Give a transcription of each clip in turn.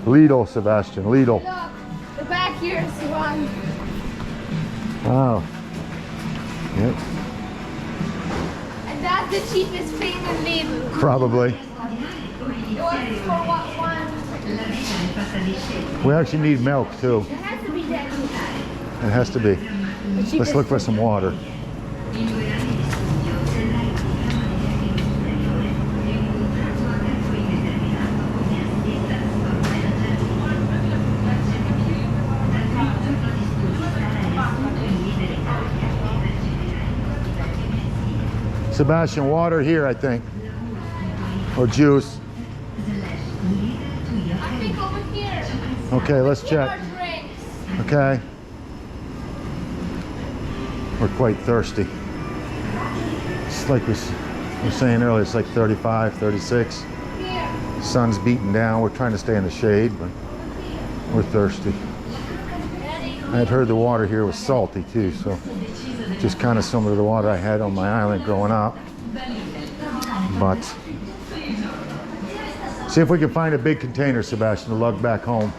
Lidl, Sebastian, Lidl. Look, the back here is one. Wow. Yep. And that's the cheapest thing in Lidl. Probably. It was for what one? We actually need milk too. It has to be that. It has to be. Let's look for some water. Sebastian, water here, I think. Or juice. I think over here. Okay, let's check. More drinks. Okay. We're quite thirsty. It's like we were saying earlier, it's like 35, 36. Here. Sun's beating down. We're trying to stay in the shade, but we're thirsty. I had heard the water here was salty too, so just kind of similar to the water I had on my island growing up. But see if we can find a big container, Sebastian, to lug back home.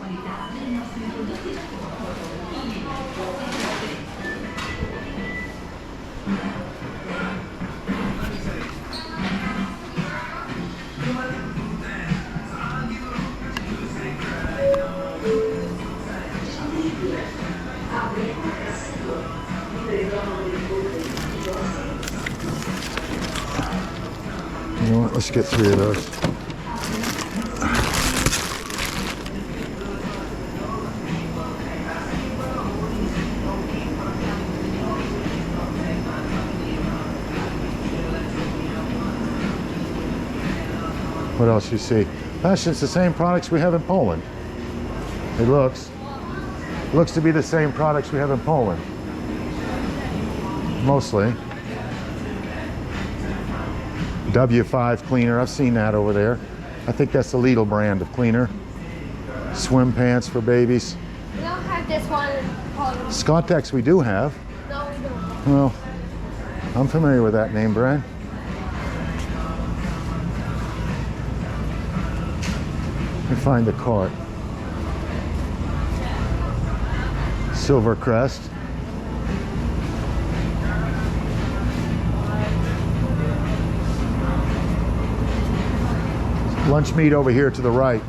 You know what, let's get 3 of those. What else you see? Actually, it's the same products we have in Poland. It looks to be the same products we have in Poland. Mostly. W5 cleaner, I've seen that over there. I think that's the Lidl brand of cleaner. Swim pants for babies. We don't have this one in Poland. Scottex we do have. No, we don't. Well, I'm familiar with that name brand. Let me find the cart. Silvercrest. Lunch meat over here to the right.